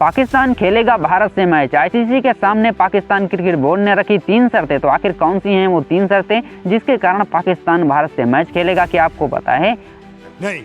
पाकिस्तान खेलेगा भारत से match. ICC के सामने पाकिस्तान क्रिकेट बोर्ड ने रखी 3 शर्तें। तो आखिर कौन सी हैं वो 3 शर्तें जिसके कारण पाकिस्तान भारत से मैच खेलेगा, क्या आपको पता है? नहीं।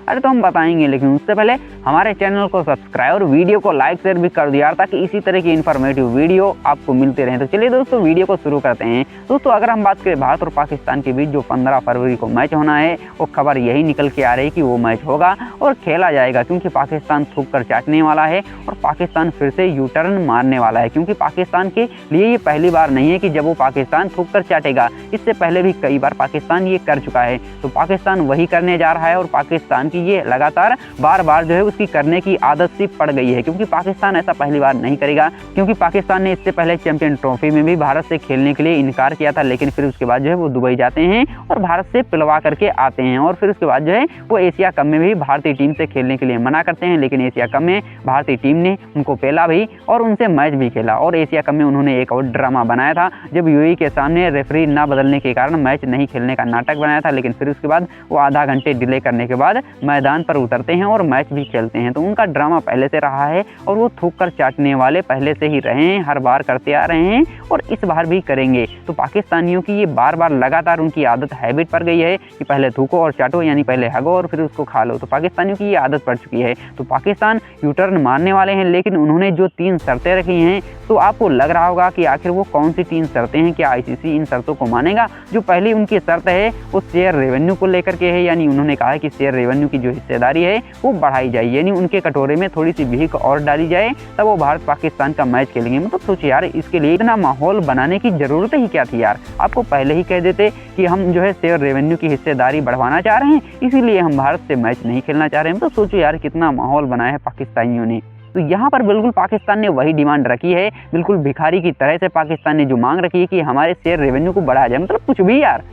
अरे तो हम बताएंगे, लेकिन उससे पहले हमारे चैनल को सब्सक्राइब और वीडियो को लाइक शेयर भी कर दिया ताकि इसी तरह की इन्फॉर्मेटिव वीडियो आपको मिलते रहें। तो चलिए दोस्तों वीडियो को शुरू करते हैं। दोस्तों अगर हम बात करें भारत और पाकिस्तान के बीच जो 15 फरवरी को मैच होना है, वो खबर यही निकल के आ रही है कि वो मैच होगा और खेला जाएगा, क्योंकि पाकिस्तान थूक कर चाटने वाला है और पाकिस्तान फिर से यू टर्न मारने वाला है। क्योंकि पाकिस्तान के लिए ये पहली बार नहीं है कि जब वो पाकिस्तान थूक कर चाटेगा, इससे पहले भी कई बार पाकिस्तान ये कर चुका है। तो पाकिस्तान वही करने जा रहा है और पाकिस्तान की ये लगातार बार बार जो है उसकी करने की आदत सी पड़ गई है, क्योंकि पाकिस्तान ऐसा पहली बार नहीं करेगा। क्योंकि पाकिस्तान ने इससे पहले चैंपियन ट्रॉफी में भी भारत से खेलने के लिए इनकार किया था, लेकिन फिर उसके बाद जो है वो दुबई जाते हैं और भारत से पिलवा करके आते हैं और फिर उसके बाद जो है वो एशिया कप में भी भारतीय टीम से खेलने के लिए मना करते हैं। लेकिन एशिया कप में भारतीय टीम ने उनको पेला भी और उनसे मैच भी खेला और एशिया कप में उन्होंने एक और ड्रामा बनाया था, जब यूएई के सामने रेफरी ना बदलने के कारण मैच नहीं खेलने का नाटक बनाया था। लेकिन फिर उसके बाद वो आधा घंटे डिले करने के बाद मैदान पर उतरते हैं और मैच भी खेलते हैं। तो उनका ड्रामा पहले से रहा है और वो थूक कर चाटने वाले पहले से ही रहे हैं, हर बार करते आ रहे हैं और इस बार भी करेंगे। तो पाकिस्तानियों की ये बार बार लगातार उनकी आदत हैबिट पड़ गई है कि पहले थूको और चाटो, यानी पहले हगो और फिर उसको खा लो। तो पाकिस्तानियों की ये आदत पड़ चुकी है। तो पाकिस्तान यू टर्न मारने वाले हैं, लेकिन उन्होंने जो 3 शर्तें रखी हैं, तो आपको लग रहा होगा कि आखिर वो कौन सी 3 शर्तें हैं, क्या आईसीसी इन शर्तों को मानेगा? जो पहली उनकी शर्त है वो शेयर रेवेन्यू को लेकर के है, यानी उन्होंने कहा है कि शेयर रेवेन्यू की जो हिस्सेदारी है वो बढ़ाई जाए, यानी उनके कटोरे में थोड़ी सी भीख और डाली जाए, तब वो भारत पाकिस्तान का मैच खेलेंगे। मतलब सोचिए यार, इसके लिए इतना माहौल बनाने की जरूरत ही क्या थी यार? आपको पहले ही कह देते कि हम जो है शेयर रेवेन्यू की हिस्सेदारी बढ़वाना चाह रहे हैं, इसीलिए हम भारत से मैच नहीं खेलना चाह रहे हैं। तो सोचो यार कितना माहौल बनाया है पाकिस्तानियों ने। तो यहाँ पर बिल्कुल पाकिस्तान ने वही डिमांड रखी है, बिल्कुल भिखारी की तरह से पाकिस्तान ने जो मांग रखी है कि हमारे शेयर रेवेन्यू को बढ़ाया जाए। मतलब कुछ भी यार,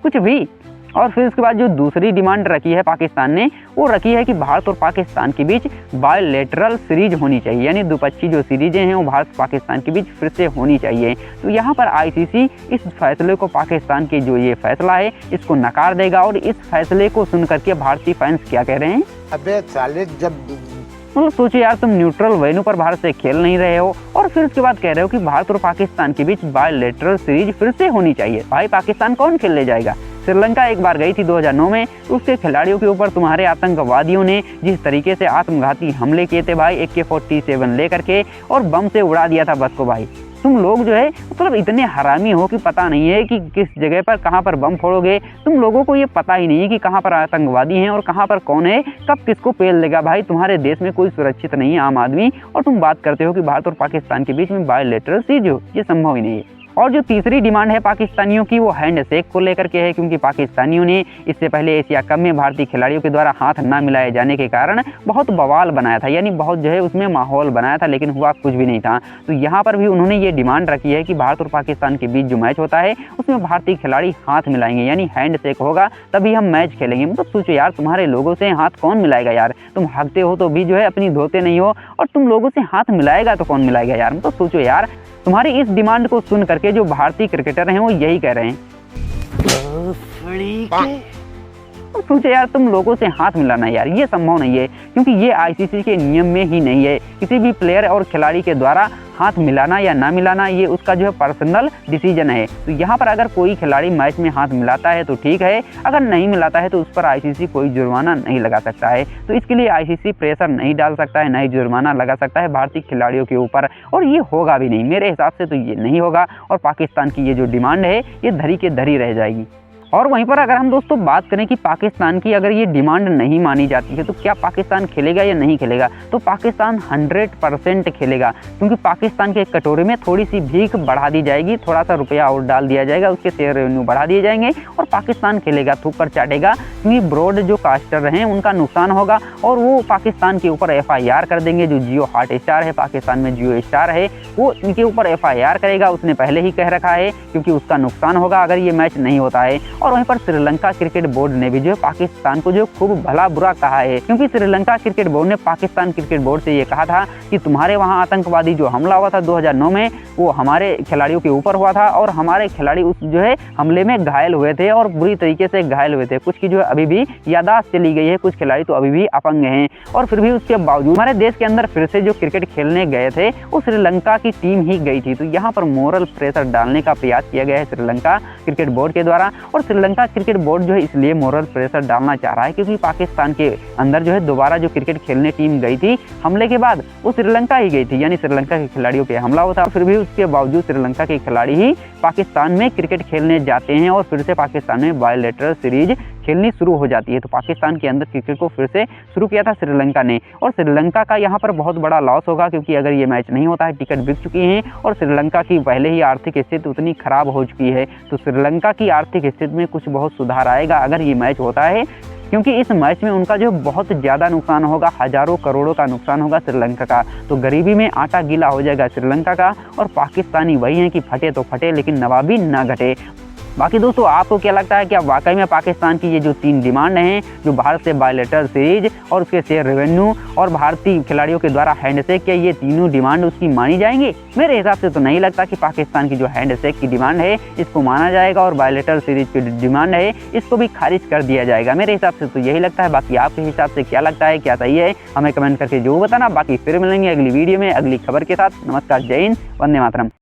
कुछ भी। और फिर उसके बाद जो दूसरी डिमांड रखी है पाकिस्तान ने, वो रखी है कि भारत और पाकिस्तान के बीच बायलैटरल सीरीज होनी चाहिए, यानी द्विपक्षीय जो सीरीजें हैं वो भारत पाकिस्तान के बीच फिर से होनी चाहिए। तो यहाँ पर आईसीसी इस फैसले को, पाकिस्तान के जो ये फैसला है, इसको नकार देगा। और इस फैसले को सुन करके भारतीय फैंस क्या कह रहे हैं? अबे साले, जब मतलब सोचो यार, तुम न्यूट्रल वेन्यू पर भारत से खेल नहीं रहे हो और फिर उसके बाद कह रहे हो कि भारत और पाकिस्तान के बीच बायलैटरल सीरीज फिर से होनी चाहिए। भाई पाकिस्तान कौन खेलने जाएगा? श्रीलंका एक बार गई थी 2009 में, उसके खिलाड़ियों के ऊपर तुम्हारे आतंकवादियों ने जिस तरीके से आत्मघाती हमले किए थे भाई, AK-47 लेकर के और बम से उड़ा दिया था बस को। भाई तुम लोग जो है मतलब इतने हरामी हो कि पता नहीं है कि किस जगह पर कहाँ पर बम फोड़ोगे। तुम लोगों को ये पता ही नहीं है कि कहाँ पर आतंकवादी हैं और कहाँ पर कौन है, कब किसको पेल देगा। भाई तुम्हारे देश में कोई सुरक्षित नहीं है आम आदमी, और तुम बात करते हो कि भारत और पाकिस्तान के बीच में बायलैटरल सीरीज हो, ये संभव ही नहीं है। और जो तीसरी डिमांड है पाकिस्तानियों की, वो हैंडशेक को लेकर के है, क्योंकि पाकिस्तानियों ने इससे पहले एशिया कप में भारतीय खिलाड़ियों के द्वारा हाथ ना मिलाए जाने के कारण बहुत बवाल बनाया था, यानी बहुत जो है उसमें माहौल बनाया था, लेकिन हुआ कुछ भी नहीं था। तो यहाँ पर भी उन्होंने ये डिमांड रखी है कि भारत और पाकिस्तान के बीच जो मैच होता है उसमें भारतीय खिलाड़ी हाथ मिलाएंगे, यानी हैंडशेक होगा, तभी हम मैच खेलेंगे। मतलब सोचो यार, तुम्हारे लोगों से हाथ कौन मिलाएगा यार? तुम हगते हो तो भी जो है अपनी धोते नहीं हो, और तुम लोगों से हाथ मिलाएगा तो कौन मिलाएगा यार? मतलब सोचो यार, तुम्हारी इस डिमांड को सुन करके जो भारतीय क्रिकेटर हैं वो यही कह रहे हैं। तो सोचो यार, तुम लोगों से हाथ मिलाना यार ये संभव नहीं है, क्योंकि ये आईसीसी के नियम में ही नहीं है। किसी भी प्लेयर और खिलाड़ी के द्वारा हाथ मिलाना या ना मिलाना, ये उसका जो है पर्सनल डिसीजन है। तो यहाँ पर अगर कोई खिलाड़ी मैच में हाथ मिलाता है तो ठीक है, अगर नहीं मिलाता है तो उस पर आईसीसी कोई जुर्माना नहीं लगा सकता है। तो इसके लिए आईसीसी प्रेशर नहीं डाल सकता है, ना ही जुर्माना लगा सकता है भारतीय खिलाड़ियों के ऊपर, और ये होगा भी नहीं। मेरे हिसाब से तो ये नहीं होगा और पाकिस्तान की ये जो डिमांड है ये धरी के धरी रह जाएगी। और वहीं पर अगर हम दोस्तों बात करें कि पाकिस्तान की अगर ये डिमांड नहीं मानी जाती है तो क्या पाकिस्तान खेलेगा या नहीं खेलेगा, तो पाकिस्तान 100% खेलेगा, क्योंकि पाकिस्तान के कटोरे में थोड़ी सी भीख बढ़ा दी जाएगी, थोड़ा सा रुपया और डाल दिया जाएगा, उसके शेयर रेवेन्यू बढ़ा दिए जाएंगे और पाकिस्तान खेलेगा, थूक कर चाटेगा। क्योंकि ब्रॉड जो कास्टर हैं उनका नुकसान होगा और वो पाकिस्तान के ऊपर FIR कर देंगे। जो जियो हॉटस्टार है, पाकिस्तान में जियो स्टार है, वो इनके ऊपर FIR करेगा, उसने पहले ही कह रखा है, क्योंकि उसका नुकसान होगा अगर ये मैच नहीं होता है। और वहीं पर श्रीलंका क्रिकेट बोर्ड ने भी जो है पाकिस्तान को जो खूब भला बुरा कहा है, क्योंकि श्रीलंका क्रिकेट बोर्ड ने पाकिस्तान क्रिकेट बोर्ड से ये कहा था कि तुम्हारे वहाँ आतंकवादी जो हमला हुआ था 2009 में वो हमारे खिलाड़ियों के ऊपर हुआ था और हमारे खिलाड़ी उस जो है हमले में घायल हुए थे और बुरी तरीके से घायल हुए थे। कुछ की जो है अभी भी यादाश्त चली गई है, कुछ खिलाड़ी तो अभी भी अपंग हैं और फिर भी उसके बावजूद हमारे देश के अंदर फिर से जो क्रिकेट खेलने गए थे वो श्रीलंका की टीम ही गई थी। तो यहाँ पर मोरल प्रेशर डालने का प्रयास किया गया है श्रीलंका क्रिकेट बोर्ड के द्वारा। और श्रीलंका क्रिकेट बोर्ड जो है इसलिए मोरल प्रेशर डालना चाह रहा है क्योंकि पाकिस्तान के अंदर जो है दोबारा जो क्रिकेट खेलने टीम गई थी हमले के बाद वो श्रीलंका ही गई थी, यानी श्रीलंका के खिलाड़ियों पे हमला हुआ था। फिर भी उसके बावजूद श्रीलंका के खिलाड़ी ही पाकिस्तान में क्रिकेट खेलने जाते हैं और फिर से पाकिस्तान में बायलैटरल सीरीज खेलनी शुरू हो जाती है। तो पाकिस्तान के अंदर क्रिकेट को फिर से शुरू किया था श्रीलंका ने और श्रीलंका का यहाँ पर बहुत बड़ा लॉस होगा, क्योंकि अगर ये मैच नहीं होता है टिकट बिक चुकी हैं और श्रीलंका की पहले ही आर्थिक स्थिति उतनी खराब हो चुकी है। तो श्रीलंका की आर्थिक स्थिति में कुछ बहुत सुधार आएगा अगर ये मैच होता है, क्योंकि इस मैच में उनका जो बहुत ज़्यादा नुकसान होगा, हज़ारों करोड़ों का नुकसान होगा श्रीलंका का। तो गरीबी में आटा गीला हो जाएगा श्रीलंका का और पाकिस्तानी वही हैं कि फटे तो फटे लेकिन नवाबी ना घटे। बाकी दोस्तों आपको क्या लगता है, क्या वाकई में पाकिस्तान की ये जो 3 डिमांड हैं, जो भारत से बायलैटरल सीरीज और उसके शेयर रेवेन्यू और भारतीय खिलाड़ियों के द्वारा हैंडशेक, क्या ये तीनों डिमांड उसकी मानी जाएंगी? मेरे हिसाब से तो नहीं लगता कि पाकिस्तान की जो हैंडशेक की डिमांड है इसको माना जाएगा और बायलैटरल सीरीज की डिमांड है इसको भी खारिज कर दिया जाएगा। मेरे हिसाब से तो यही लगता है। बाकी आपके हिसाब से क्या लगता है, क्या सही है, हमें कमेंट करके जरूर बताना। बाकी फिर मिलेंगे अगली वीडियो में अगली खबर के साथ। नमस्कार, जय हिंद, वंदे मातरम।